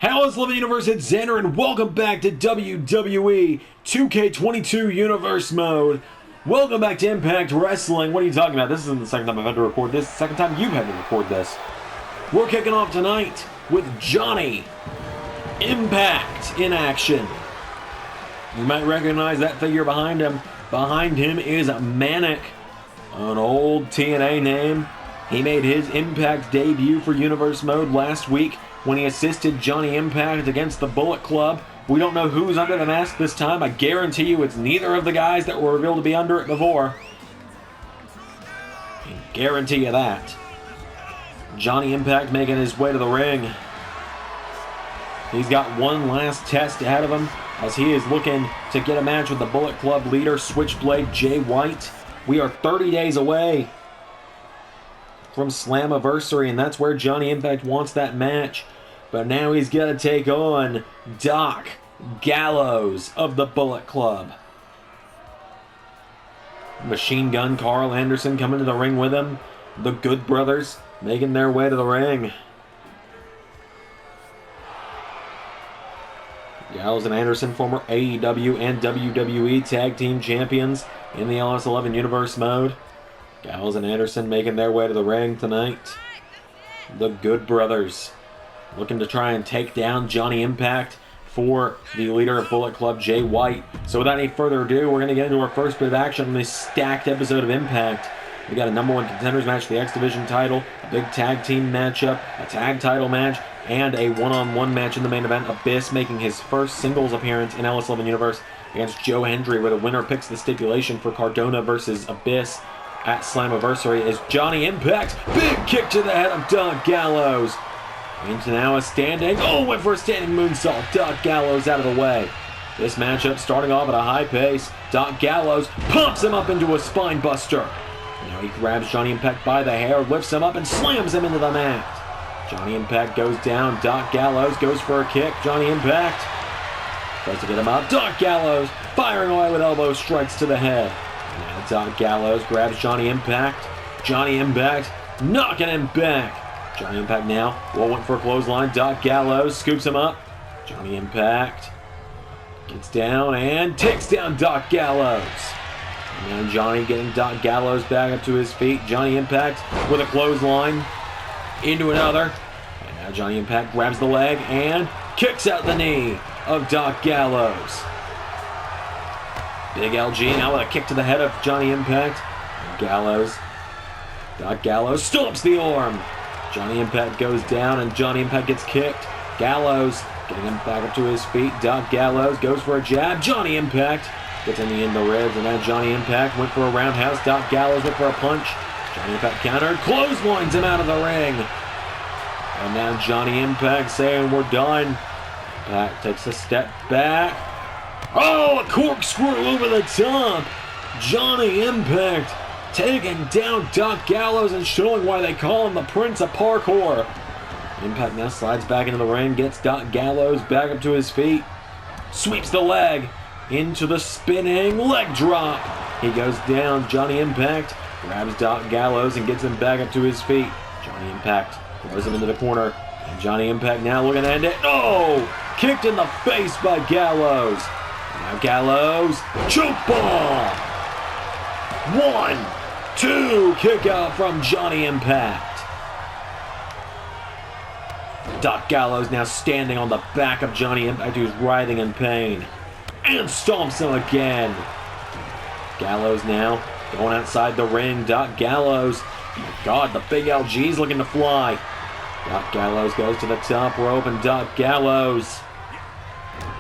LS11 Universe, it's Xander, and welcome back to WWE 2K22 Universe mode. Welcome back to Impact Wrestling. What are you talking about? This isn't the second time I've had to record this. It's the second time you've had to record this. We're kicking off tonight with Johnny Impact in action. You might recognize that figure behind him. Behind him is Manic, an old TNA name. He made his Impact debut for Universe mode last week when he assisted Johnny Impact against the Bullet Club. We don't know who's under the mask this time. I guarantee you it's neither of the guys that were revealed to be under it before. I guarantee you that. Johnny Impact making his way to the ring. He's got one last test ahead of him as he is looking to get a match with the Bullet Club leader, Switchblade Jay White. We are 30 days away from Slammiversary, and that's where Johnny Impact wants that match. But now he's got to take on Doc Gallows of the Bullet Club. Machine Gun Carl Anderson coming to the ring with him. The Good Brothers making their way to the ring. Gallows and Anderson, former AEW and WWE Tag Team Champions in the LS11 Universe mode. Gallows and Anderson making their way to the ring tonight. The Good Brothers looking to try and take down Johnny Impact for the leader of Bullet Club, Jay White. So without any further ado, we're going to get into our first bit of action on this stacked episode of Impact. We got a number one contenders match for the X Division title, a big tag team matchup, a tag title match, and a one-on-one match in the main event. Abyss making his first singles appearance in LS11 Universe against Joe Hendry, where the winner picks the stipulation for Cardona versus Abyss at Slammiversary is Johnny Impact. Big kick to the head of Doc Gallows. Into now a standing. Oh, went for a standing moonsault. Doc Gallows out of the way. This matchup starting off at a high pace. Doc Gallows pumps him up into a spine buster. Now he grabs Johnny Impact by the hair, lifts him up, and slams him into the mat. Johnny Impact goes down. Doc Gallows goes for a kick. Johnny Impact tries to get him up. Doc Gallows firing away with elbow strikes to the head. Now Doc Gallows grabs Johnny Impact. Johnny Impact knocking him back. Johnny Impact now went for a clothesline. Doc Gallows scoops him up. Johnny Impact gets down and takes down Doc Gallows. And now Johnny getting Doc Gallows back up to his feet. Johnny Impact with a clothesline into another. And now Johnny Impact grabs the leg and kicks out the knee of Doc Gallows. Big LG now with a kick to the head of Johnny Impact. And Doc Gallows stomps the arm. Johnny Impact goes down and Johnny Impact gets kicked. Gallows getting him back up to his feet. Doc Gallows goes for a jab. Johnny Impact gets in the end of the ribs, and now Johnny Impact went for a roundhouse. Doc Gallows went for a punch. Johnny Impact countered, clotheslines him out of the ring. And now Johnny Impact saying we're done. Impact takes a step back. Oh, a corkscrew over the top. Johnny Impact taking down Doc Gallows and showing why they call him the Prince of Parkour. Impact now slides back into the ring, gets Doc Gallows back up to his feet, sweeps the leg into the spinning leg drop. He goes down. Johnny Impact grabs Doc Gallows and gets him back up to his feet. Johnny Impact throws him into the corner. And Johnny Impact now looking to end it. Oh! Kicked in the face by Gallows. Now Gallows, choke bomb. 1, 2, kick out from Johnny Impact. Doc Gallows now standing on the back of Johnny Impact, who's writhing in pain. And stomps him again. Gallows now going outside the ring. Doc Gallows. Oh my God, the big LG's looking to fly. Doc Gallows goes to the top rope, and Doc Gallows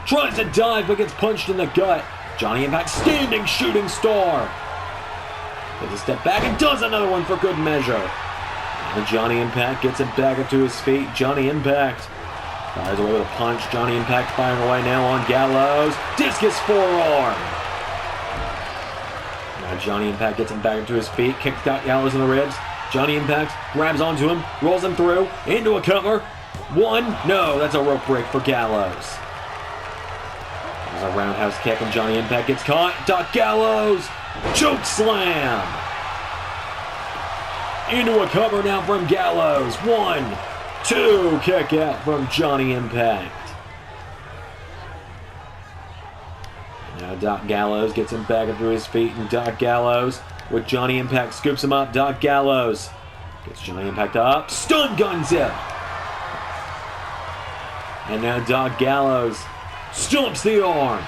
tries to dive but gets punched in the gut. Johnny Impact standing shooting star. Takes a step back and does another one for good measure. And Johnny Impact gets him back up to his feet. Johnny Impact fires away with a punch. Johnny Impact firing away now on Gallows. Discus forearm. Now Johnny Impact gets him back up to his feet. Kicks Doc Gallows in the ribs. Johnny Impact grabs onto him. Rolls him through. Into a cover. 1. No, that's a rope break for Gallows. There's a roundhouse kick and Johnny Impact gets caught. Doc Gallows. Choke slam. Into a cover now from Gallows. 1, 2 kick out from Johnny Impact. Now Doc Gallows gets him back up to his feet, and Doc Gallows with Johnny Impact scoops him up. Doc Gallows gets Johnny Impact up, stun guns him. And now Doc Gallows stomps the arm.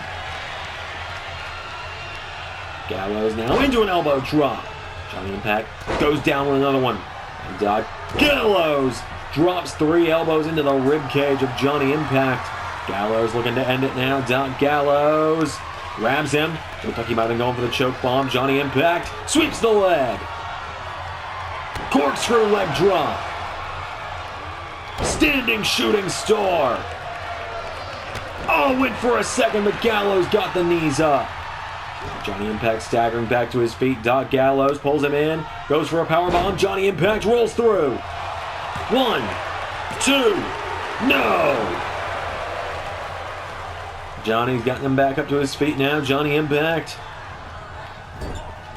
Gallows now into an elbow drop. Johnny Impact goes down with another one. And Doc Gallows drops 3 elbows into the rib cage of Johnny Impact. Gallows looking to end it now. Doc Gallows grabs him. Looked like he might have been going for the choke bomb. Johnny Impact sweeps the leg. Corkscrew leg drop. Standing shooting star. Oh, went for a second, but Gallows got the knees up. Johnny Impact staggering back to his feet. Doc Gallows pulls him in. Goes for a powerbomb. Johnny Impact rolls through. 1, 2, no! Johnny's gotten him back up to his feet now. Johnny Impact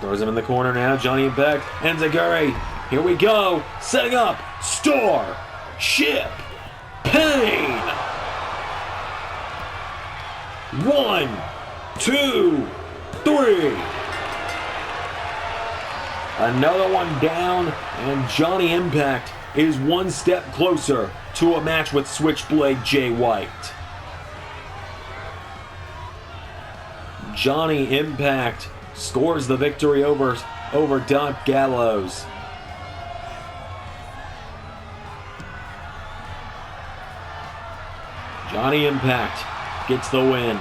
throws him in the corner now. Johnny Impact, Enziguri. Here we go. Setting up. Star. Ship. Pain. 1, 2, 3. Another one down, and Johnny Impact is one step closer to a match with Switchblade Jay White. Johnny Impact scores the victory over Doc Gallows. Johnny Impact gets the win.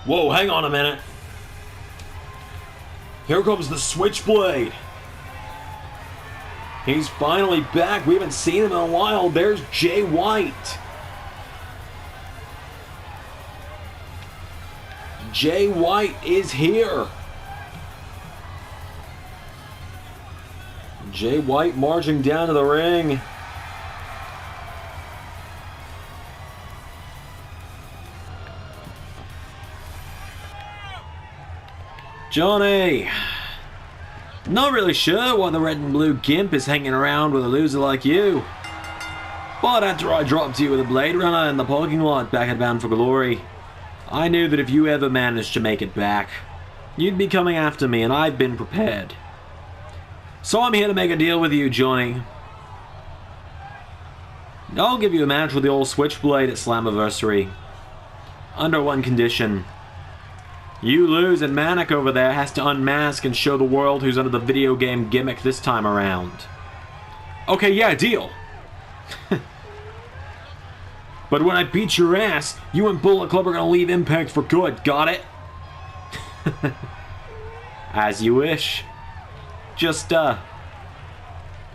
Whoa, hang on a minute. Here comes the Switchblade. He's finally back. We haven't seen him in a while. There's Jay White. Jay White is here. Jay White marching down to the ring. Johnny, not really sure why the red and blue gimp is hanging around with a loser like you. But after I dropped you with a Blade Runner in the parking lot back at Bound for Glory, I knew that if you ever managed to make it back, you'd be coming after me, and I've been prepared. So I'm here to make a deal with you, Johnny. I'll give you a match with the old Switchblade at Slammiversary. Under one condition. You lose, and Manic over there has to unmask and show the world who's under the video game gimmick this time around. Okay, yeah, deal. But when I beat your ass, you and Bullet Club are gonna leave Impact for good, got it? As you wish. Just,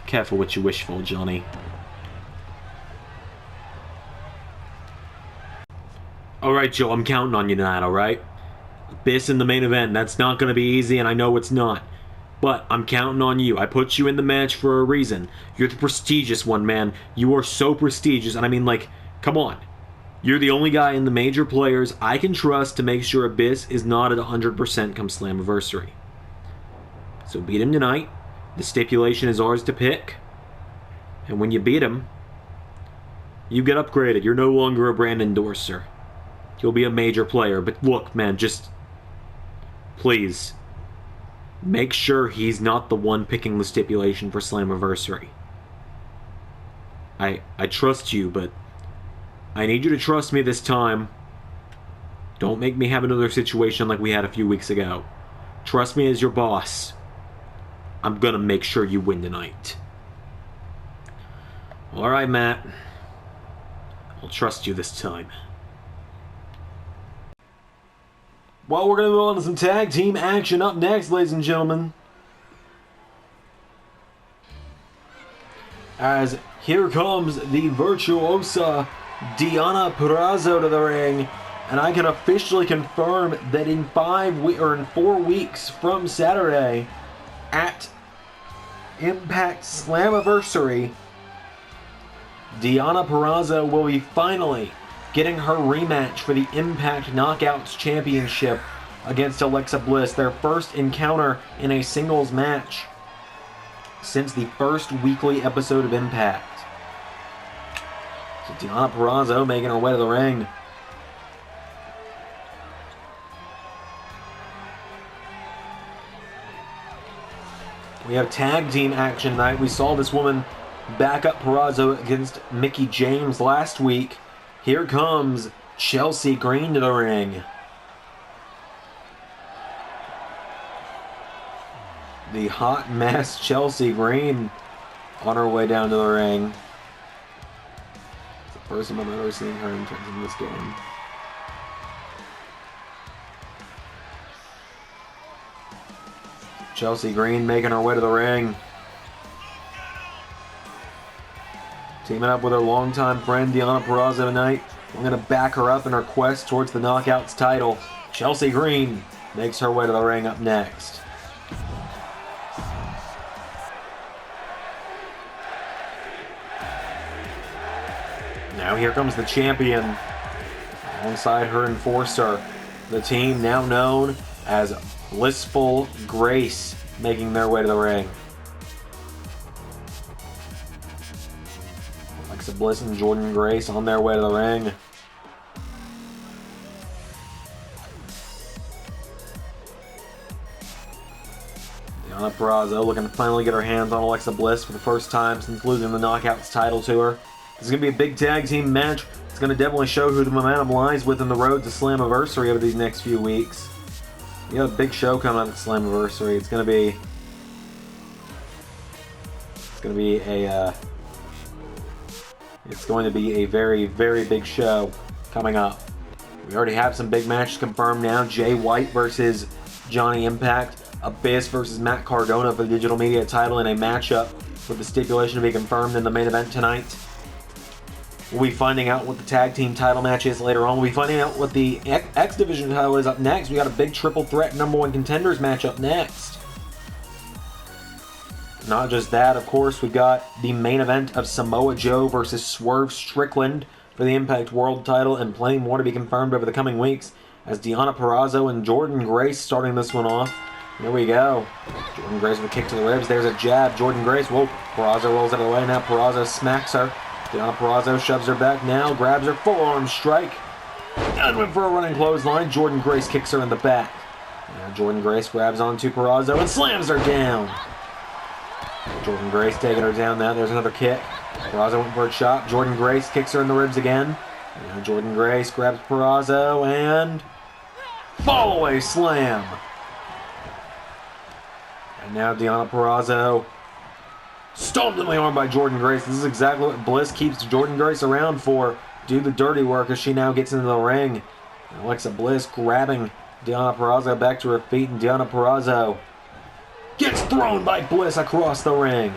careful what you wish for, Johnny. Alright, Joe, I'm counting on you tonight, alright? Abyss in the main event, that's not going to be easy, and I know it's not. But I'm counting on you. I put you in the match for a reason. You're the prestigious one, man. You are so prestigious, and I mean, like, come on. You're the only guy in the major players I can trust to make sure Abyss is not at 100% come Slammiversary. So beat him tonight. The stipulation is ours to pick. And when you beat him, you get upgraded. You're no longer a brand endorser. You'll be a major player. But look, man, just... please. Make sure he's not the one picking the stipulation for Slammiversary. I trust you, but... I need you to trust me this time. Don't make me have another situation like we had a few weeks ago. Trust me as your boss. I'm gonna make sure you win tonight. Alright, Matt. I'll trust you this time. Well, we're gonna move on to some tag team action up next, ladies and gentlemen. As here comes the virtuosa Deonna Purrazzo to the ring, and I can officially confirm that in 4 weeks from Saturday at Impact Slammiversary, Deonna Purrazzo will be finally getting her rematch for the Impact Knockouts Championship against Alexa Bliss, their first encounter in a singles match since the first weekly episode of Impact. So Deonna Purrazzo making her way to the ring. We have tag team action tonight. We saw this woman back up Purrazzo against Mickie James last week. Here comes Chelsea Green to the ring. The hot mess Chelsea Green on her way down to the ring. It's the first time I've ever seen her in terms of this game. Chelsea Green making her way to the ring. Teaming up with her longtime friend Deonna Purrazzo tonight. I'm going to back her up in her quest towards the Knockouts title. Chelsea Green makes her way to the ring up next. Now here comes the champion alongside her enforcer. The team now known as Blissful Grayce making their way to the ring. Alexa Bliss and Jordynne Grace on their way to the ring. Deonna Purrazzo looking to finally get her hands on Alexa Bliss for the first time since losing the Knockouts title to her. This is going to be a big tag team match. It's going to definitely show who the momentum lies with in the road to Slammiversary over these next few weeks. We got a big show coming up at Slammiversary. It's going to be a very, very big show coming up. We already have some big matches confirmed now. Jay White versus Johnny Impact. Abyss versus Matt Cardona for the digital media title in a matchup with the stipulation to be confirmed in the main event tonight. We'll be finding out what the tag team title match is later on. We'll be finding out what the X Division title is up next. We got a big triple threat #1 contenders match up next. Not just that, of course, we've got the main event of Samoa Joe versus Swerve Strickland for the Impact World title, and plenty more to be confirmed over the coming weeks as Deonna Purrazzo and Jordynne Grace starting this one off. Here we go. Jordynne Grace with a kick to the ribs. There's a jab. Jordynne Grace. Whoa. Purrazzo rolls out of the way. Now Purrazzo smacks her. Deonna Purrazzo shoves her back now, grabs her forearm strike, and went for a running clothesline. Jordynne Grace kicks her in the back. Now Jordynne Grace grabs onto Purrazzo and slams her down. Jordynne Grace taking her down now. There's another kick. Purrazzo went for a chop. Jordynne Grace kicks her in the ribs again. Now Jordynne Grace grabs Purrazzo and fall away slam. And now Deonna Purrazzo stomped in the arm by Jordynne Grace. This is exactly what Bliss keeps Jordynne Grace around for. Do the dirty work as she now gets into the ring. And Alexa Bliss grabbing Deonna Purrazzo back to her feet, and Deonna Purrazzo gets thrown by Bliss across the ring.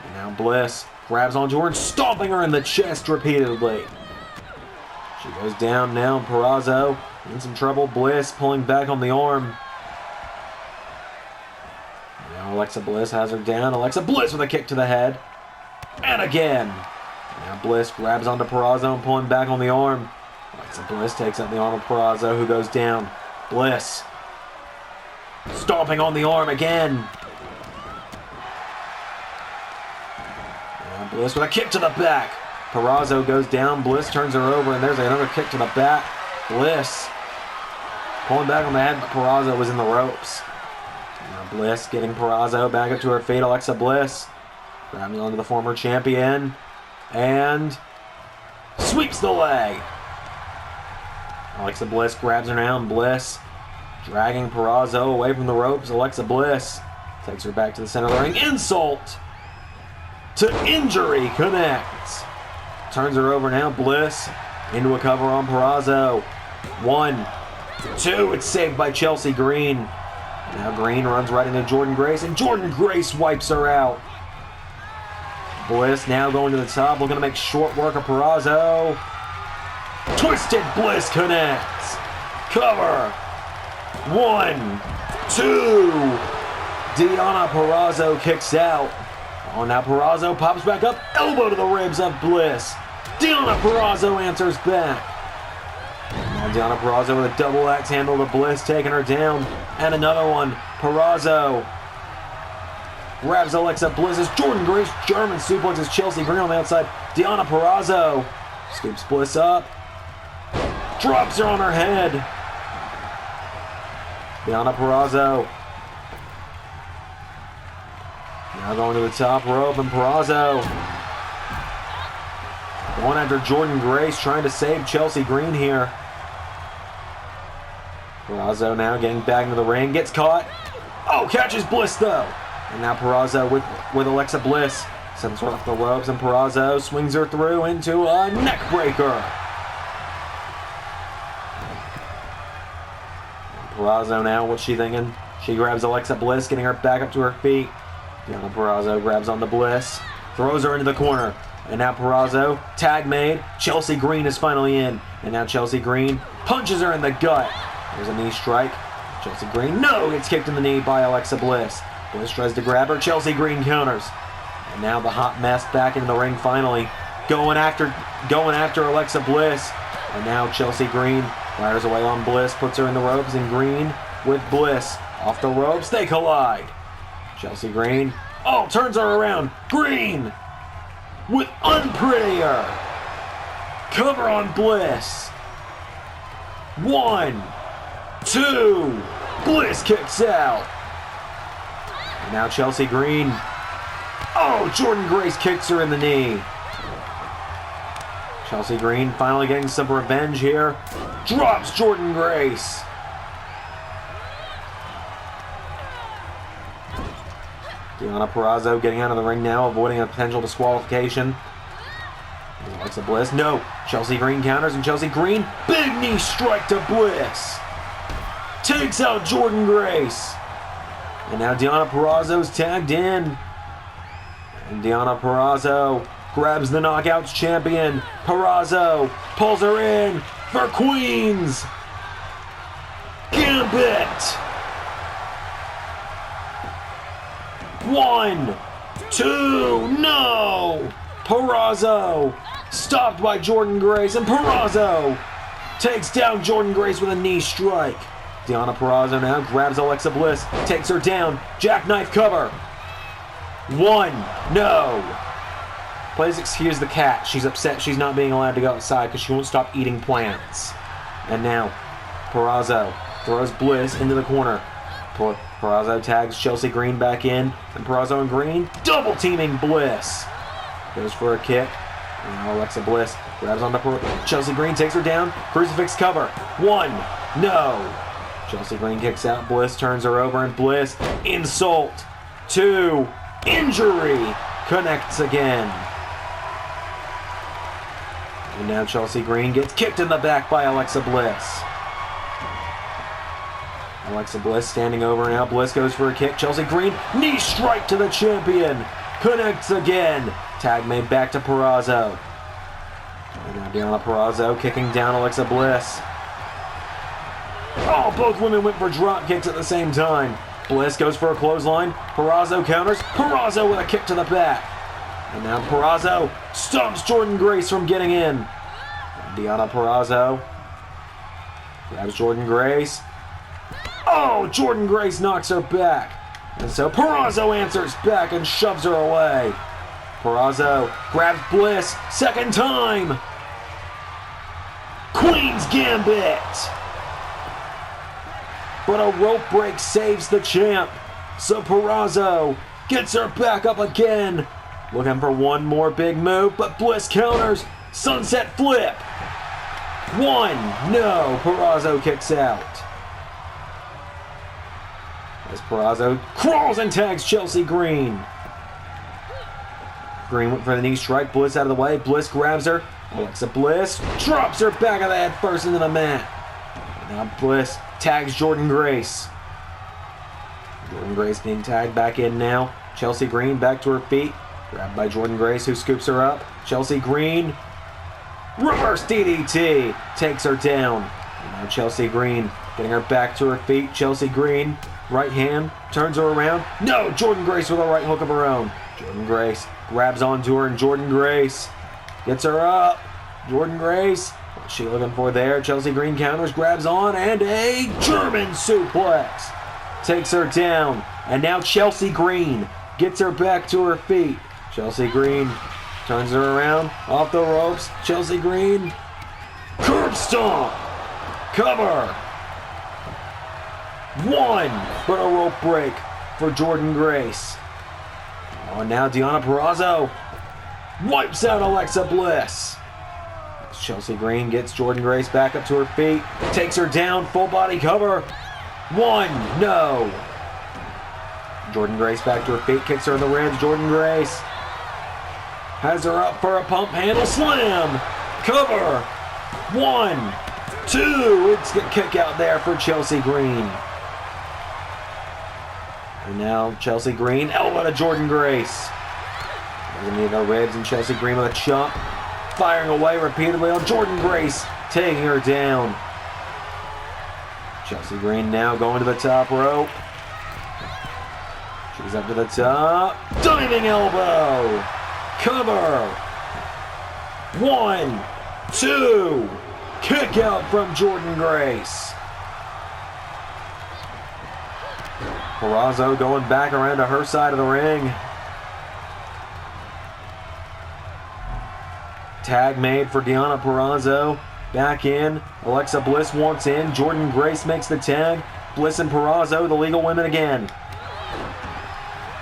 And now Bliss grabs onto her and stomping her in the chest repeatedly. She goes down now, and Purrazzo in some trouble. Bliss pulling back on the arm. Now Alexa Bliss has her down. Alexa Bliss with a kick to the head. And again. Now Bliss grabs onto Purrazzo and pulling back on the arm. Alexa Bliss takes out the arm of Purrazzo, who goes down. Bliss stomping on the arm again. Now Bliss with a kick to the back. Purrazzo goes down. Bliss turns her over, and there's another kick to the back. Bliss pulling back on the head, but Purrazzo was in the ropes. Now Bliss getting Purrazzo back up to her feet. Alexa Bliss grabbing onto the former champion and sweeps the leg. Alexa Bliss grabs her now, and Bliss dragging Purrazzo away from the ropes. Alexa Bliss takes her back to the center of the ring. Insult to injury connects. Turns her over now. Bliss into a cover on Purrazzo. 1, 2. It's saved by Chelsea Green. Now Green runs right into Jordynne Grace, and Jordynne Grace wipes her out. Bliss now going to the top, looking to make short work of Purrazzo. Twisted Bliss connects. Cover. 1, 2. Deonna Purrazzo kicks out. Oh, now Purrazzo pops back up. Elbow to the ribs of Bliss. Deonna Purrazzo answers back. Now Deonna Purrazzo with a double axe handle to Bliss, taking her down. And another one. Purrazzo grabs Alexa Bliss as Jordynne Grace German suplexes Chelsea Green on the outside. Deonna Purrazzo Scoops Bliss up. Drops her on her head. Deonna Purrazzo. Now going to the top rope, and Purrazzo going after Jordynne Grace, trying to save Chelsea Green here. Purrazzo now getting back into the ring, gets caught. Oh, catches Bliss though. And now Purrazzo with Alexa Bliss. Sends her off the ropes, and Purrazzo swings her through into a neck breaker. Purrazzo now, what's she thinking? She grabs Alexa Bliss, getting her back up to her feet. Deonna Purrazzo grabs onto Bliss, throws her into the corner. And now Purrazzo, tag made. Chelsea Green is finally in. And now Chelsea Green punches her in the gut. There's a knee strike. Chelsea Green, no, gets kicked in the knee by Alexa Bliss. Bliss tries to grab her. Chelsea Green counters. And now the hot mess back in the ring finally. Going after Alexa Bliss. And now Chelsea Green fires away on Bliss, puts her in the ropes, and Green with Bliss. Off the ropes, they collide. Chelsea Green, oh, turns her around. Green with Unprettier. Cover on Bliss. 1, 2. Bliss kicks out. And now Chelsea Green. Oh, Jordynne Grace kicks her in the knee. Chelsea Green finally getting some revenge here. Drops Jordynne Grace. Deonna Purrazzo getting out of the ring now, avoiding a potential disqualification. Alexa Bliss, no. Chelsea Green counters, and Chelsea Green, big knee strike to Bliss. Takes out Jordynne Grace. And now Deonna Purrazzo's tagged in. And Deonna Purrazzo grabs the Knockouts champion. Purrazzo pulls her in for Queens. Gambit. 1, 2, no! Purrazzo stopped by Jordynne Grace, and Purrazzo takes down Jordynne Grace with a knee strike. Deonna Purrazzo now grabs Alexa Bliss, takes her down, jackknife cover. 1, no! Please excuse the cat. She's upset she's not being allowed to go outside because she won't stop eating plants. And now, Purrazzo throws Bliss into the corner. Purrazzo tags Chelsea Green back in, and Purrazzo and Green double teaming Bliss. Goes for a kick. And now Alexa Bliss grabs onto Chelsea Green, takes her down. Crucifix cover. 1, no. Chelsea Green kicks out. Bliss turns her over, and Bliss insult. 2, injury. Connects again. And now Chelsea Green gets kicked in the back by Alexa Bliss. Alexa Bliss standing over now. Bliss goes for a kick. Chelsea Green, knee strike to the champion. Connects again. Tag made back to Purrazzo. And now Deonna Purrazzo kicking down Alexa Bliss. Oh, both women went for drop kicks at the same time. Bliss goes for a clothesline. Purrazzo counters. Purrazzo with a kick to the back. And now Purrazzo stomps Jordynne Grace from getting in. And Deonna Purrazzo grabs Jordynne Grace. Oh, Jordynne Grace knocks her back. And so Purrazzo answers back and shoves her away. Purrazzo grabs Bliss, second time. Queen's Gambit. But a rope break saves the champ. So Purrazzo gets her back up again. Looking for one more big move, but Bliss counters. Sunset flip. 1, no. Purrazzo kicks out. As Purrazzo crawls and tags Chelsea Green. Green went for the knee strike. Bliss out of the way. Bliss grabs her. Alexa Bliss drops her back of the head first into the mat. And now Bliss tags Jordynne Grace. Jordynne Grace being tagged back in now. Chelsea Green back to her feet. Grabbed by Jordynne Grace, who scoops her up. Chelsea Green. Reverse DDT. Takes her down. And now Chelsea Green getting her back to her feet. Chelsea Green. Right hand. Turns her around. No! Jordynne Grace with a right hook of her own. Jordynne Grace grabs onto her, and Jordynne Grace gets her up. Jordynne Grace. What's she looking for there? Chelsea Green counters, grabs on, and a German suplex. Takes her down. And now Chelsea Green gets her back to her feet. Chelsea Green Turns her around. Off the ropes. Chelsea Green. Curb stomp. Cover. One. But a rope break for Jordynne Grace. Oh, now Deonna Purrazzo wipes out Alexa Bliss. Chelsea Green gets Jordynne Grace back up to her feet. Takes her down. Full body cover. One. No. Jordynne Grace back to her feet. Kicks her in the ribs. Jordynne Grace has her up for a pump handle slam. Cover. 1, 2. It's a kick out there for Chelsea Green. And now Chelsea Green, elbow to Jordynne Grace. Doesn't need her ribs, and Chelsea Green with a chop. Firing away repeatedly on Jordynne Grace, taking her down. Chelsea Green now going to the top rope. She's up to the top. Diving elbow. Cover. 1, 2. Kick out from Jordynne Grace. Purrazzo going back around to her side of the ring. Tag made for Deonna Purrazzo. Back in. Alexa Bliss wants in. Jordynne Grace makes the tag. Bliss and Purrazzo, the legal women again.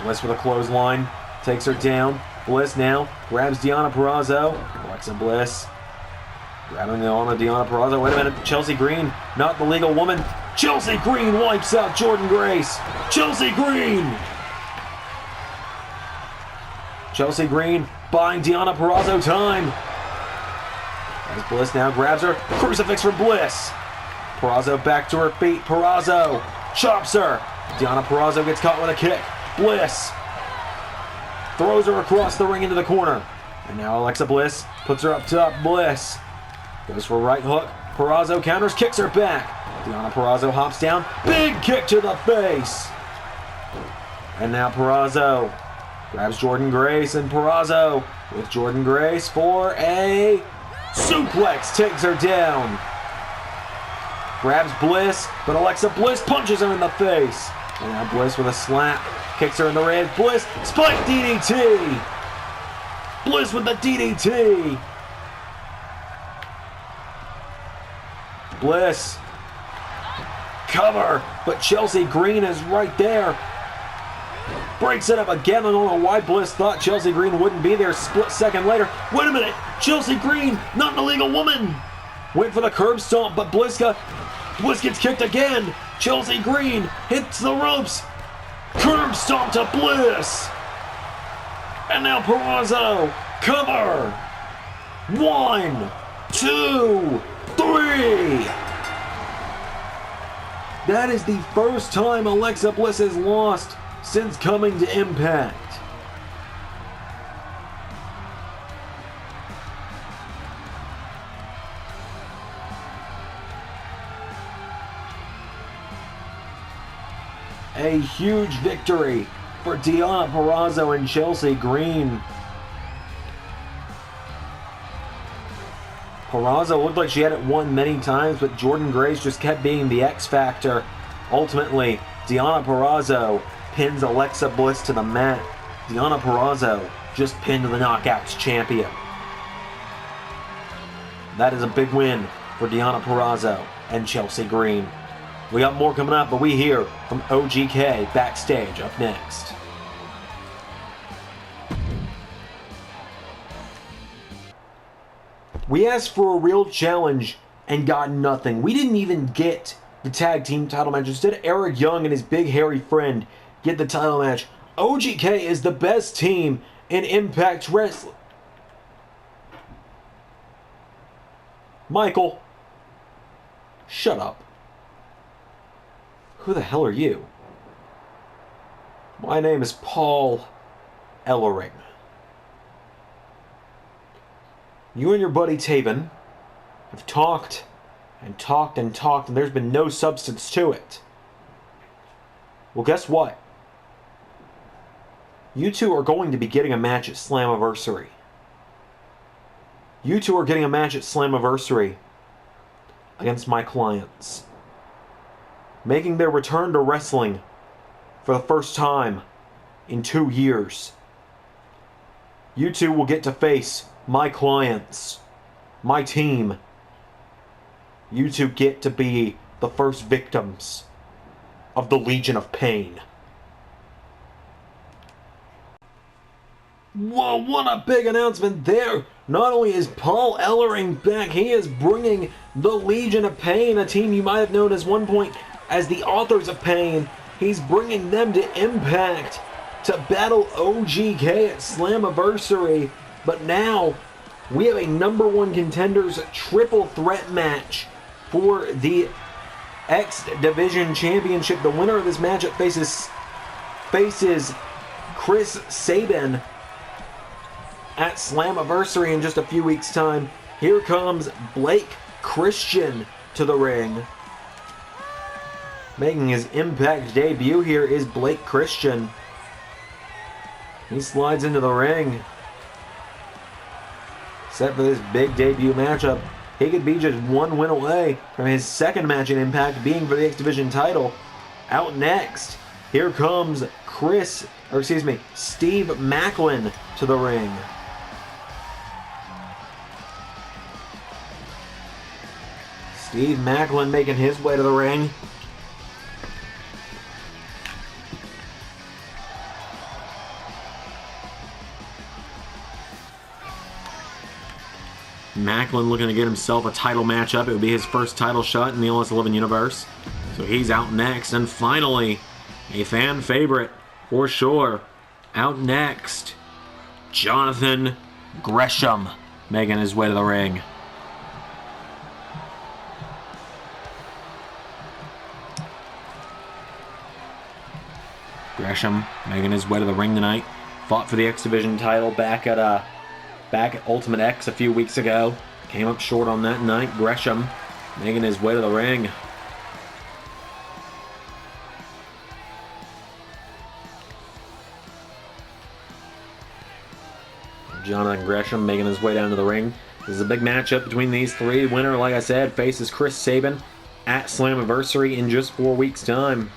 Bliss with a clothesline. Takes her down. Bliss now grabs Deonna Purrazzo. Alexa Bliss grabbing the arm of Deonna Purrazzo. Wait a minute. Chelsea Green, not the legal woman. Chelsea Green wipes out Jordynne Grace. Chelsea Green. Chelsea Green buying Deonna Purrazzo time. As Bliss now grabs her. Crucifix for Bliss. Purrazzo back to her feet. Purrazzo chops her. Deonna Purrazzo gets caught with a kick. Bliss throws her across the ring into the corner. And now Alexa Bliss puts her up top. Bliss goes for a right hook. Purrazzo counters, kicks her back. Deonna Purrazzo hops down. Big kick to the face. And now Purrazzo grabs Jordynne Grace, and Purrazzo with Jordynne Grace for a suplex. Takes her down. Grabs Bliss, but Alexa Bliss punches her in the face. And now Bliss with a slap. Kicks her in the ribs. Bliss, spike DDT. Bliss with the DDT. Bliss. Cover, but Chelsea Green is right there. Breaks it up again. I don't know why Bliss thought Chelsea Green wouldn't be there. Split second later. Wait a minute. Chelsea Green, not an illegal woman. Went for the curb stomp, but Bliss gets kicked again. Chelsea Green hits the ropes. Curb stomp to Bliss. And now Purrazzo. Cover. 1, 2, 3. That is the first time Alexa Bliss has lost since coming to Impact. A huge victory for Deonna Purrazzo and Chelsea Green. Purrazzo looked like she had it won many times, but Jordynne Grace just kept being the X factor. Ultimately, Deonna Purrazzo pins Alexa Bliss to the mat. Deonna Purrazzo just pinned the Knockouts champion. That is a big win for Deonna Purrazzo and Chelsea Green. We got more coming up, but we hear from OGK backstage up next. We asked for a real challenge and got nothing. We didn't even get the tag team title match. Instead, Eric Young and his big hairy friend get the title match. OGK is the best team in Impact Wrestling. Michael, shut up. Who the hell are you? My name is Paul Ellering. You and your buddy Taven have talked and talked and talked, and there's been no substance to it. Well, guess what? You two are going to be getting a match at Slammiversary. You two are getting a match at Slammiversary against my clients, making their return to wrestling for the first time in 2 years. You two will get to face my clients, my team. You two get to be the first victims of the Legion of Pain. Whoa, what a big announcement there! Not only is Paul Ellering back, he is bringing the Legion of Pain, a team you might have known at one point as the Authors of Pain. He's bringing them to Impact to battle OGK at Slammiversary. But now, we have a #1 Contenders triple threat match for the X Division Championship. The winner of this matchup faces Chris Sabin at Slammiversary in just a few weeks' time. Here comes Blake Christian to the ring. Making his Impact debut here is Blake Christian. He slides into the ring. Set for this big debut matchup. He could be just one win away from his second match in Impact being for the X Division title. Out next, here comes Steve Macklin to the ring. Steve Macklin making his way to the ring. Macklin looking to get himself a title matchup. It would be his first title shot in the LS11 Universe. So he's out next. And finally, a fan favorite for sure. Out next, Jonathan Gresham making his way to the ring. Gresham making his way to the ring tonight. Fought for the X Division title back at Ultimate X a few weeks ago. Came up short on that night. Gresham making his way to the ring. Jonathan Gresham making his way down to the ring. This is a big matchup between these three. The winner, like I said, faces Chris Sabin at Slammiversary in just 4 weeks' time.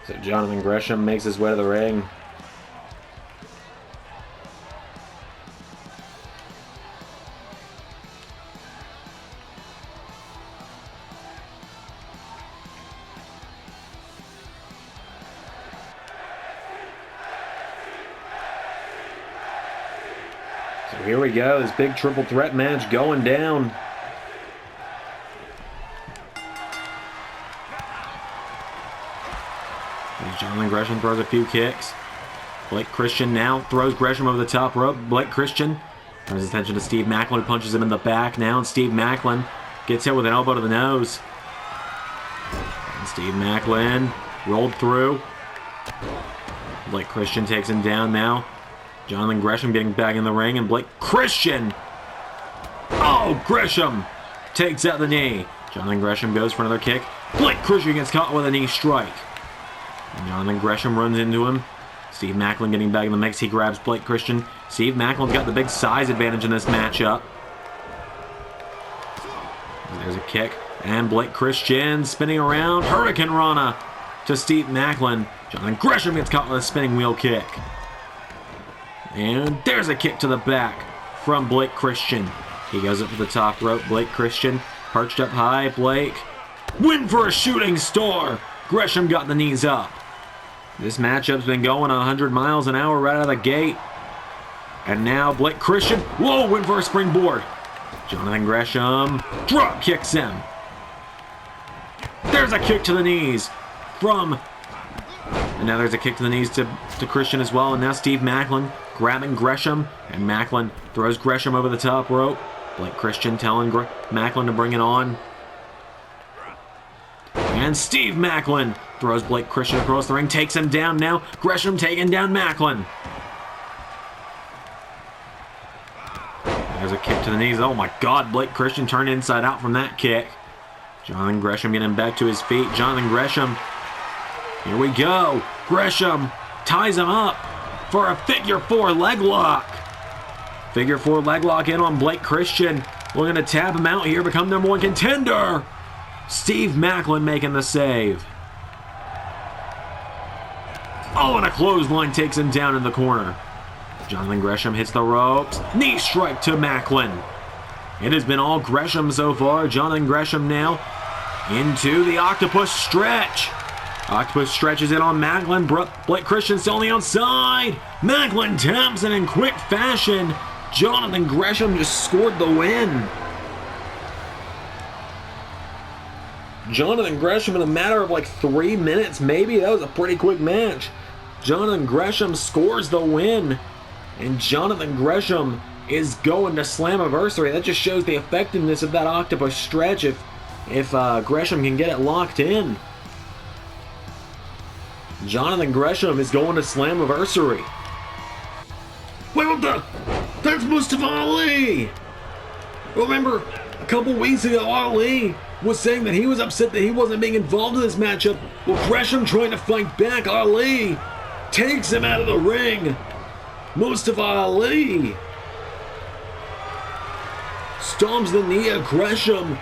So Jonathan Gresham makes his way to the ring. So here we go, this big triple threat match going down. Jonathan Gresham throws a few kicks. Blake Christian now throws Gresham over the top rope. Blake Christian turns his attention to Steve Macklin, punches him in the back now, and Steve Macklin gets hit with an elbow to the nose. And Steve Macklin rolled through. Blake Christian takes him down now. Jonathan Gresham getting back in the ring, and Blake Christian. Oh, Gresham takes out the knee. Jonathan Gresham goes for another kick. Blake Christian gets caught with a knee strike. And Jonathan Gresham runs into him. Steve Macklin getting back in the mix. He grabs Blake Christian. Steve Macklin's got the big size advantage in this matchup. There's a kick. And Blake Christian spinning around. Hurricane Rana to Steve Macklin. Jonathan Gresham gets caught with a spinning wheel kick. And there's a kick to the back from Blake Christian. He goes up to the top rope. Blake Christian perched up high. Blake. Win for a shooting star. Gresham got the knees up. This matchup's been going 100 miles an hour right out of the gate. And now Blake Christian, whoa, went for a springboard. Jonathan Gresham drop kicks him. There's a kick to the knees from, and now there's a kick to the knees to Christian as well. And now Steve Macklin grabbing Gresham, and Macklin throws Gresham over the top rope. Blake Christian telling Macklin to bring it on. And Steve Macklin throws Blake Christian across the ring, takes him down now. Gresham taking down Macklin. There's a kick to the knees. Oh my God, Blake Christian turned inside out from that kick. Jonathan Gresham getting back to his feet. Jonathan Gresham. Here we go. Gresham ties him up for a figure 4 leg lock. Figure 4 leg lock in on Blake Christian. We're going to tap him out here, become number 1 contender. Steve Macklin making the save. Oh, and a clothesline takes him down in the corner. Jonathan Gresham hits the ropes. Knee strike to Macklin. It has been all Gresham so far. Jonathan Gresham now into the octopus stretch. Octopus stretches in on Macklin. Blake Christian still on the outside. Macklin taps it in quick fashion. Jonathan Gresham just scored the win. Jonathan Gresham in a matter of like 3 minutes, maybe. That was a pretty quick match. Jonathan Gresham scores the win. And Jonathan Gresham is going to Slammiversary. That just shows the effectiveness of that octopus stretch if Gresham can get it locked in. Jonathan Gresham is going to Slammiversary. Wait, what the? That's Mustafa Ali! Remember, a couple weeks ago, Ali was saying that he was upset that he wasn't being involved in this matchup. Well, Gresham trying to fight back. Ali takes him out of the ring. Mustafa Ali stomps the knee of Gresham.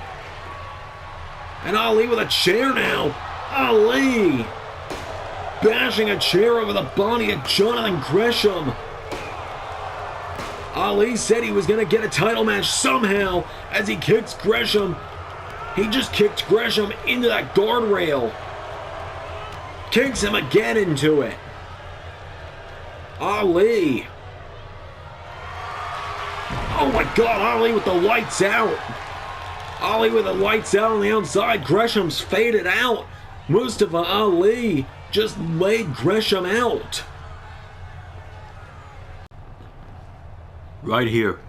And Ali with a chair now. Ali bashing a chair over the body of Jonathan Gresham. Ali said he was going to get a title match somehow as he kicks Gresham. He just kicked Gresham into that guardrail. Kicks him again into it. Ali. Oh my God, Ali with the lights out. Ali with the lights out on the outside. Gresham's faded out. Mustafa Ali just laid Gresham out. Right here.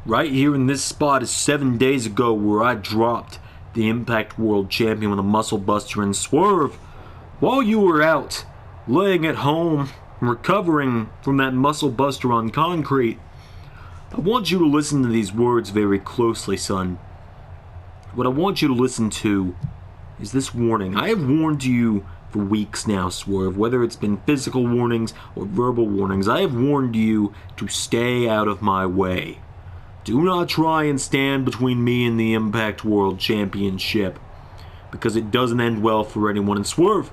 Right here in this spot is 7 days ago where I dropped the Impact World Champion with a muscle buster and Swerve. While you were out, laying at home, recovering from that muscle buster on concrete, I want you to listen to these words very closely, son. What I want you to listen to is this warning. I have warned you for weeks now, Swerve, whether it's been physical warnings or verbal warnings. I have warned you to stay out of my way. Do not try and stand between me and the Impact World Championship, because it doesn't end well for anyone. And Swerve,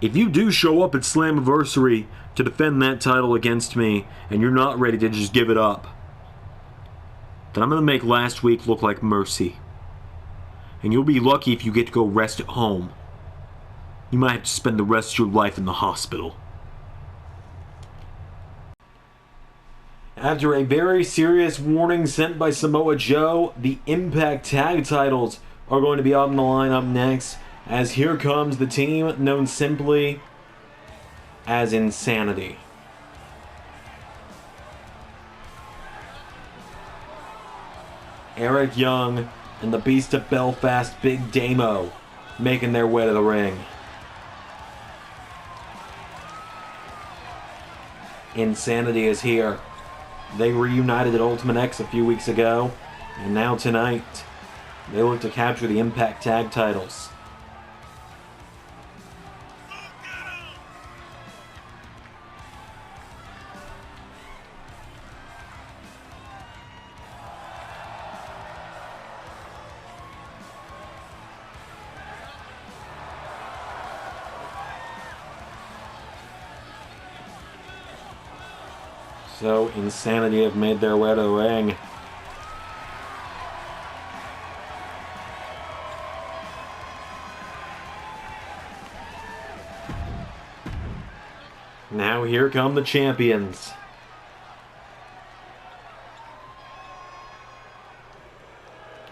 if you do show up at Slammiversary to defend that title against me, and you're not ready to just give it up, then I'm going to make last week look like mercy. And you'll be lucky if you get to go rest at home. You might have to spend the rest of your life in the hospital. After a very serious warning sent by Samoa Joe, the Impact Tag titles are going to be on the line up next, as here comes the team known simply as Insanity. Eric Young and the Beast of Belfast, Big Damo, making their way to the ring. Insanity is here. They reunited at Ultimate X a few weeks ago, and now tonight, they look to capture the Impact Tag titles. So, Insanity have made their way to the ring. Now here come the champions.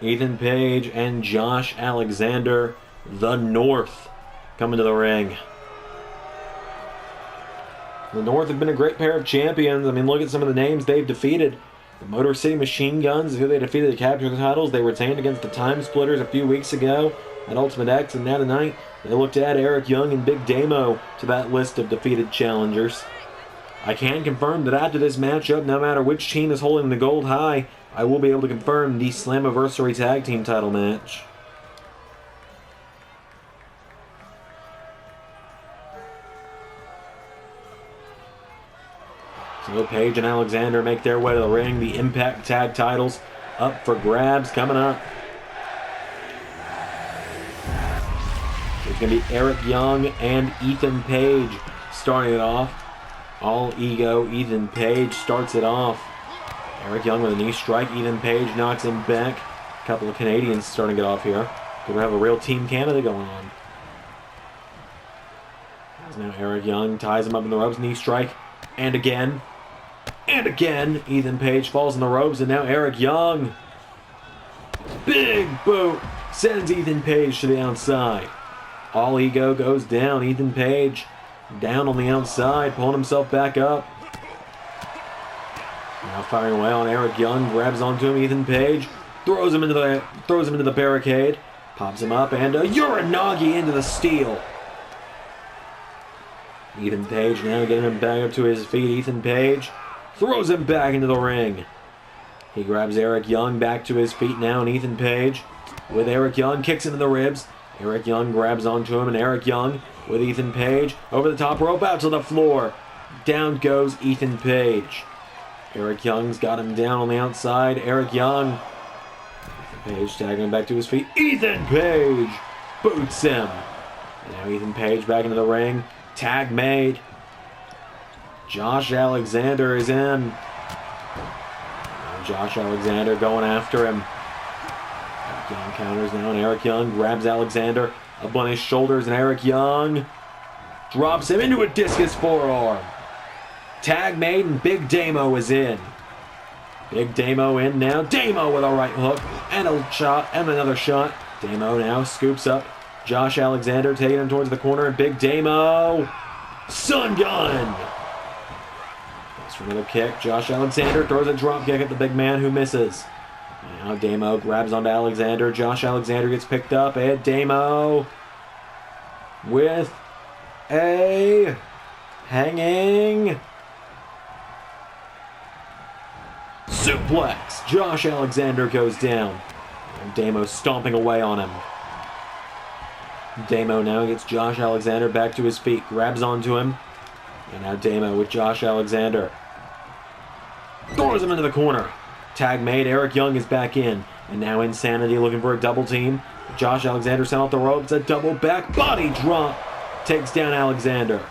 Ethan Page and Josh Alexander, the North, coming to the ring. The North have been a great pair of champions. I mean, look at some of the names they've defeated. The Motor City Machine Guns, who they defeated to capture the titles. They retained against the Time Splitters a few weeks ago at Ultimate X, and now tonight they look to add Eric Young and Big Damo to that list of defeated challengers. I can confirm that after this matchup, no matter which team is holding the gold high, I will be able to confirm the Slammiversary Tag Team title match. So Paige and Alexander make their way to the ring. The Impact Tag titles up for grabs coming up. It's going to be Eric Young and Ethan Page starting it off. All ego, Ethan Page starts it off. Eric Young with a knee strike. Ethan Page knocks him back. A couple of Canadians starting it off here. We're going to have a real Team Canada going on. As now Eric Young ties him up in the ropes. Knee strike. And again. And again. Ethan Page falls in the ropes. And now Eric Young. Big boot. Sends Ethan Page to the outside. All ego goes down. Ethan Page down on the outside, pulling himself back up. Now firing away on Eric Young, grabs onto him. Ethan Page throws him into the barricade, pops him up, and a Uranagi into the steel. Ethan Page now getting him back up to his feet. Ethan Page throws him back into the ring. He grabs Eric Young back to his feet now, and Ethan Page with Eric Young kicks him in the ribs. Eric Young grabs onto him, and Eric Young with Ethan Page over the top rope out to the floor. Down goes Ethan Page. Eric Young's got him down on the outside. Eric Young. Ethan Page tagging him back to his feet. Ethan Page boots him. And now Ethan Page back into the ring. Tag made. Josh Alexander is in. Now Josh Alexander going after him. Eric Young counters now, and Eric Young grabs Alexander up on his shoulders, and Eric Young drops him into a discus forearm. Tag made, and Big Damo is in. Big Damo in now. Damo with a right hook and a shot and another shot. Damo now scoops up Josh Alexander, taking him towards the corner, and Big Damo Sun Gun. Goes for another kick. Josh Alexander throws a drop kick at the big man, who misses. Now Damo grabs onto Alexander. Josh Alexander gets picked up, and Damo with a hanging suplex. Josh Alexander goes down. And Damo stomping away on him. Damo now gets Josh Alexander back to his feet, grabs onto him. And now Damo with Josh Alexander. Throws him into the corner. Tag made. Eric Young is back in. And now Insanity looking for a double team. Josh Alexander sent off the ropes. A double back body drop. Takes down Alexander.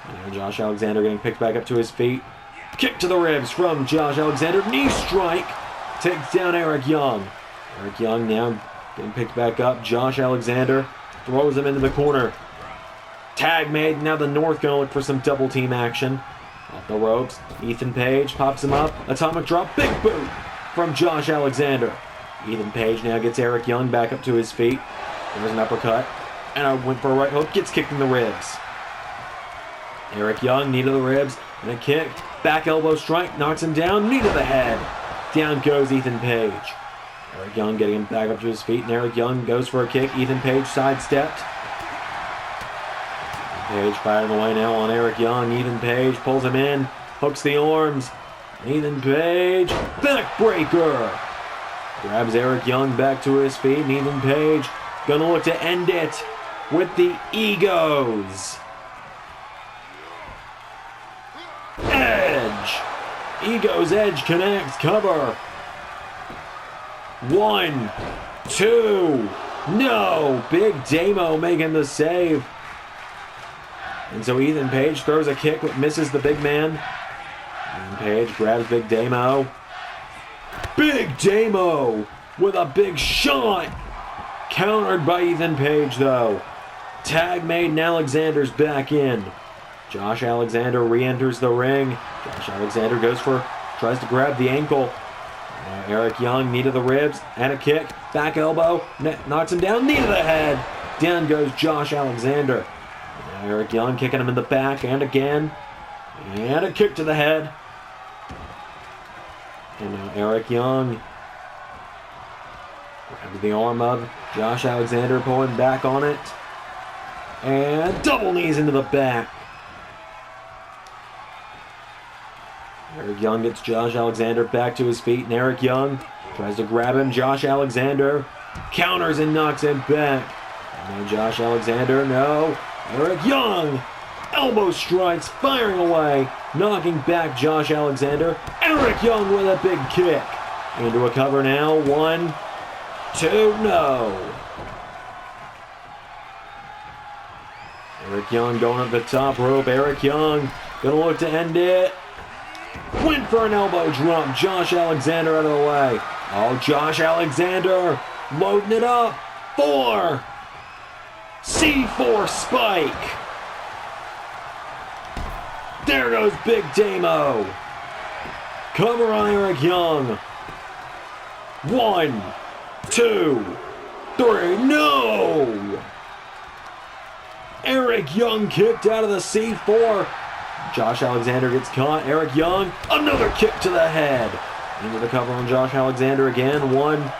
And now Josh Alexander getting picked back up to his feet. Kick to the ribs from Josh Alexander. Knee strike. Takes down Eric Young. Eric Young now getting picked back up. Josh Alexander throws him into the corner. Tag made. Now the North going to look for some double team action. Off the ropes. Ethan Page pops him up. Atomic drop. Big boot from Josh Alexander. Ethan Page now gets Eric Young back up to his feet. There's an uppercut. And I went for a right hook. Gets kicked in the ribs. Eric Young, knee to the ribs. And a kick. Back elbow strike. Knocks him down. Knee to the head. Down goes Ethan Page. Eric Young getting him back up to his feet. And Eric Young goes for a kick. Ethan Page sidestepped. Page firing away now on Eric Young. Ethan Page pulls him in. Hooks the arms. Ethan Page. Backbreaker. Grabs Eric Young back to his feet. And Ethan Page gonna look to end it with the Egos. Edge. Egos Edge connects. Cover. 1, 2. No. Big Damo making the save. And so Ethan Page throws a kick but misses the big man. Ethan Page grabs Big Damo. Big Damo with a big shot. Countered by Ethan Page though. Tag made and Alexander's back in. Josh Alexander re-enters the ring. Josh Alexander tries to grab the ankle. Now Eric Young, knee to the ribs and a kick. Back elbow, knocks him down, knee to the head. Down goes Josh Alexander. Now Eric Young kicking him in the back and again. And a kick to the head. And now Eric Young grabs the arm of Josh Alexander, pulling back on it. And double knees into the back. Eric Young gets Josh Alexander back to his feet, and Eric Young tries to grab him. Josh Alexander counters and knocks him back. And then Josh Alexander, no. Eric Young, elbow strikes, firing away, knocking back Josh Alexander. Eric Young with a big kick. Into a cover now. 1, 2, no. Eric Young going up the top rope. Eric Young gonna look to end it. Went for an elbow drop. Josh Alexander out of the way. Oh, Josh Alexander loading it up. 4. C4 spike. There goes Big Damo. Cover on Eric Young. 1, 2, 3. No! Eric Young kicked out of the C4. Josh Alexander gets caught. Eric Young, another kick to the head. Into the cover on Josh Alexander again. 1,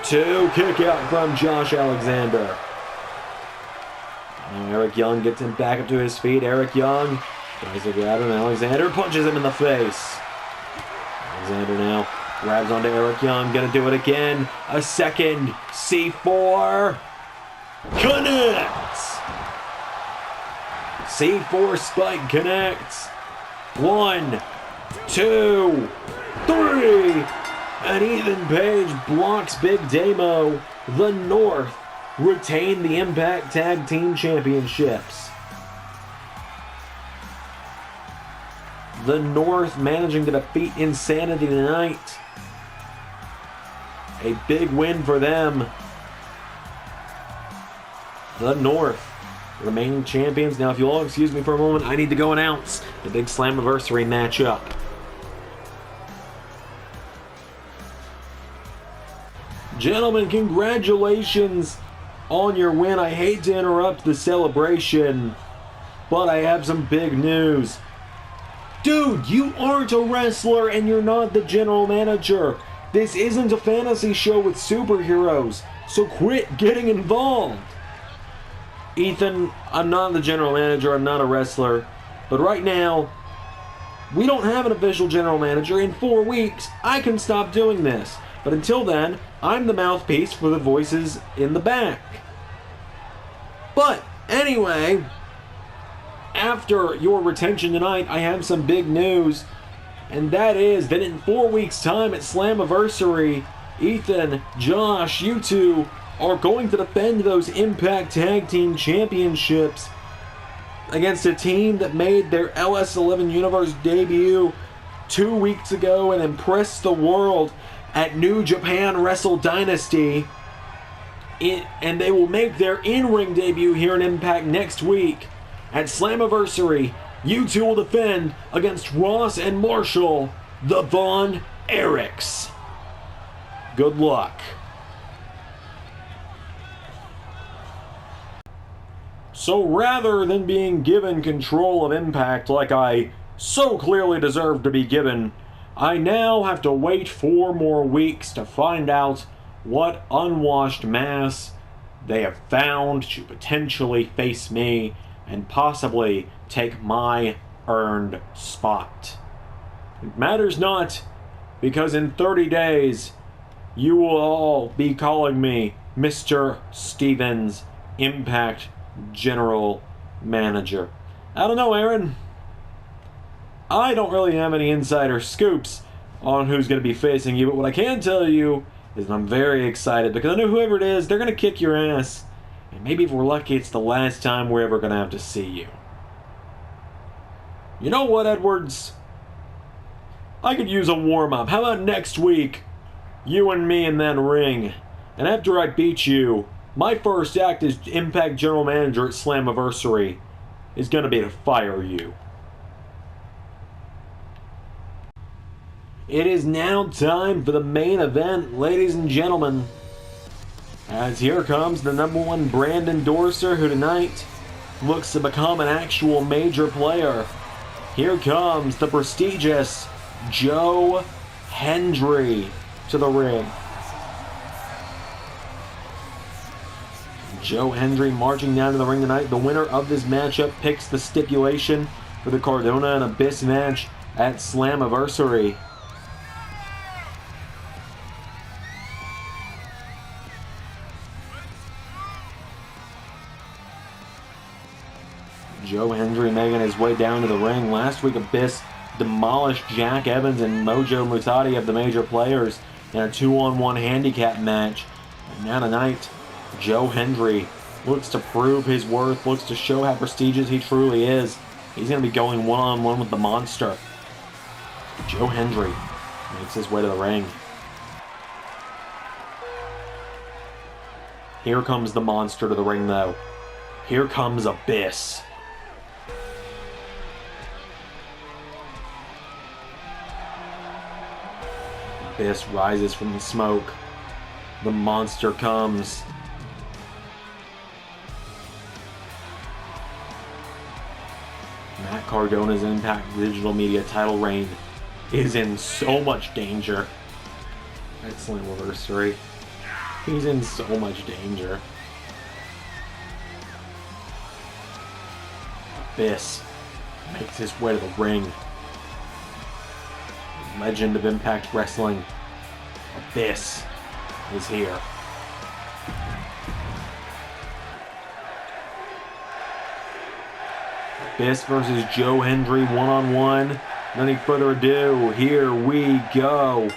2. Kick out from Josh Alexander. Now Eric Young gets him back up to his feet. Eric Young tries to grab him. Alexander punches him in the face. Alexander now grabs onto Eric Young. Gonna do it again. A second C4. Connects. C4 spike connects. 1, 2, 3. And Ethan Page blocks Big Damo. The North retain the Impact Tag Team Championships. The North managing to defeat Insanity tonight. A big win for them. The North remaining champions. Now, if you'll all excuse me for a moment, I need to go announce the big Slammiversary matchup. Gentlemen, congratulations on your win. I hate to interrupt the celebration, but I have some big news. Dude, you aren't a wrestler and you're not the general manager. This isn't a fantasy show with superheroes, so quit getting involved. Ethan, I'm not the general manager, I'm not a wrestler, but right now, we don't have an official general manager. In 4 weeks, I can stop doing this. But until then, I'm the mouthpiece for the voices in the back. But anyway, after your retention tonight, I have some big news, and that is that in 4 weeks' time at Slammiversary, Ethan, Josh, you two are going to defend those Impact Tag Team Championships against a team that made their LS11 Universe debut 2 weeks ago and impressed the world at New Japan Wrestle Dynasty. And they will make their in-ring debut here in Impact next week. At Slammiversary, you two will defend against Ross and Marshall, the Von Erichs. Good luck. So rather than being given control of Impact like I so clearly deserve to be given, I now have to wait 4 more weeks to find out what unwashed mass they have found to potentially face me and possibly take my earned spot. It matters not, because in 30 days, you will all be calling me Mr. Stevens, Impact General Manager. I don't know, Aaron. I don't really have any insider scoops on who's going to be facing you, but what I can tell you is that I'm very excited, because I know whoever it is, they're going to kick your ass. And maybe if we're lucky, it's the last time we're ever going to have to see you. You know what, Edwards? I could use a warm-up. How about next week, you and me in that ring? And after I beat you, my first act as Impact General Manager at Slammiversary is going to be to fire you. It is now time for the main event, ladies and gentlemen. As here comes the #1 brand endorser who tonight looks to become an actual major player. Here comes the prestigious Joe Hendry to the ring. Joe Hendry marching down to the ring tonight. The winner of this matchup picks the stipulation for the Cardona and Abyss match at Slammiversary. Joe Hendry making his way down to the ring. Last week, Abyss demolished Jack Evans and Mojo Mutati of the Major Players in a 2-on-1 handicap match. And now tonight, Joe Hendry looks to prove his worth, looks to show how prestigious he truly is. He's going to be going one-on-one with the Monster. Joe Hendry makes his way to the ring. Here comes the Monster to the ring, though. Here comes Abyss. Abyss rises from the smoke. The Monster comes. Matt Cardona's Impact Digital Media title reign is in so much danger. At Slammiversary. He's in so much danger. Abyss makes his way to the ring. Legend of Impact Wrestling, Abyss, is here. Abyss versus Joe Hendry one-on-one. Any further ado, here we go.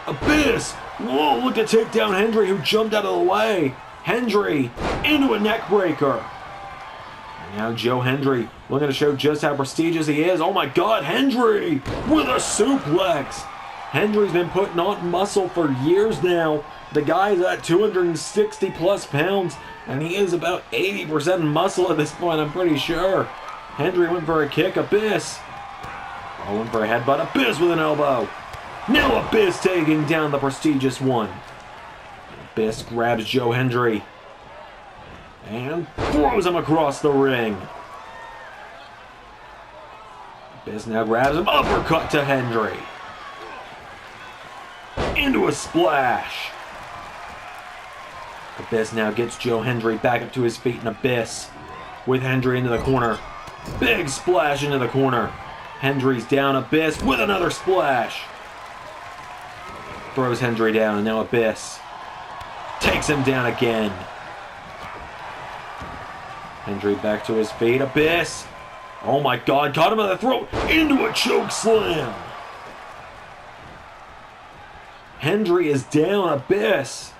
Abyss! Whoa, look to take down Hendry, who jumped out of the way. Hendry into a neck breaker. And now Joe Hendry looking to show just how prestigious he is. Oh my God, Hendry with a suplex. Hendry's been putting on muscle for years now. The guy's at 260 plus pounds, and he is about 80% muscle at this point, I'm pretty sure. Hendry went for a kick. Abyss went for a headbutt. Abyss with an elbow. Now Abyss taking down the prestigious one. Abyss grabs Joe Hendry and throws him across the ring. Abyss now grabs him. Uppercut to Hendry. Into a splash. Abyss now gets Joe Hendry back up to his feet, and Abyss with Hendry into the corner. Big splash into the corner. Hendry's down. Abyss with another splash. Throws Hendry down, and now Abyss takes him down again. Hendry back to his feet. Abyss. Oh my God, caught him in the throat. Into a choke slam. Hendry is down. Abyss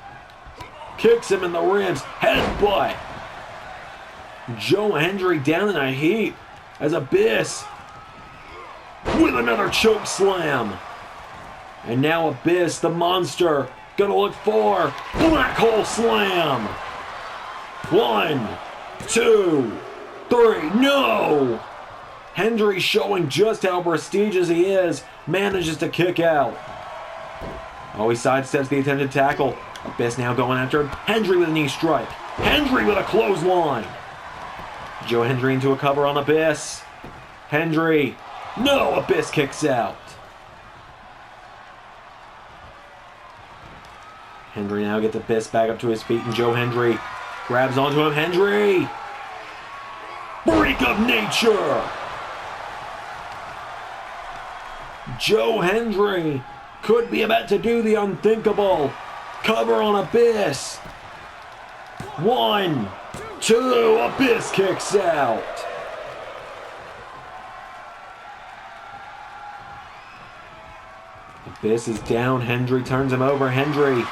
kicks him in the ribs. Headbutt. Joe Hendry down in a heap as Abyss with another choke slam. And now Abyss, the Monster, gonna look for Black Hole Slam. 1, 2, 3, no! Hendry showing just how prestigious he is, manages to kick out. Oh, he sidesteps the attempted tackle. Abyss now going after him. Hendry with a knee strike. Hendry with a clothesline. Joe Hendry into a cover on Abyss. Hendry, no! Abyss kicks out. Hendry now gets Abyss back up to his feet, and Joe Hendry grabs onto him. Hendry! Freak of nature! Joe Hendry could be about to do the unthinkable. Cover on Abyss. 1, 2, Abyss kicks out. Abyss is down. Hendry turns him over. Hendry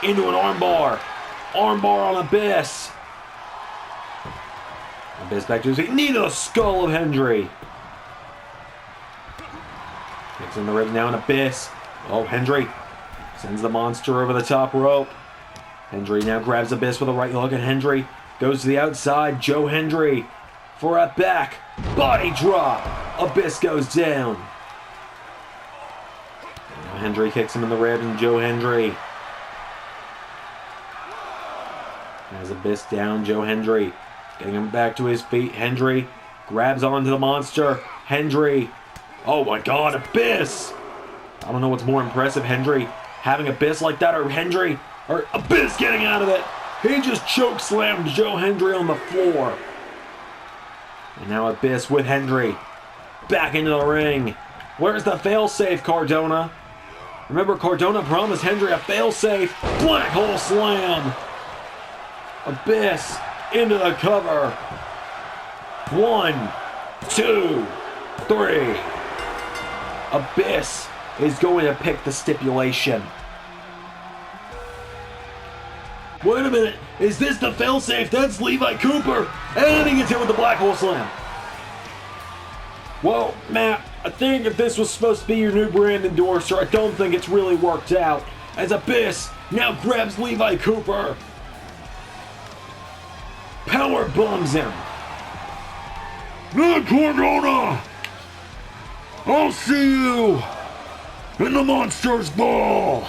into an armbar. Armbar on Abyss. Abyss back to his feet. Knee to the skull of Hendry. Kicks in the ribs now, and Abyss. Oh, Hendry sends the Monster over the top rope. Hendry now grabs Abyss with a right hook, and Hendry goes to the outside. Joe Hendry for a back body drop. Abyss goes down. Now Hendry kicks him in the ribs, and Joe Hendry has Abyss down. Joe Hendry getting him back to his feet. Hendry grabs onto the Monster. Hendry, oh my God, Abyss! I don't know what's more impressive, Hendry having Abyss like that, or Abyss getting out of it. He just choke slammed Joe Hendry on the floor. And now Abyss with Hendry back into the ring. Where's the failsafe, Cardona? Remember, Cardona promised Hendry a failsafe. Black hole slam. Abyss into the cover. 1, 2, 3. Abyss is going to pick the stipulation. Wait a minute. Is this the failsafe? That's Levi Cooper. And he gets hit with the black hole slam. Well, Matt, I think if this was supposed to be your new brand endorser, I don't think it's really worked out. As Abyss now grabs Levi Cooper. Power bombs him. Now, Cardona, I'll see you in the Monsters Ball.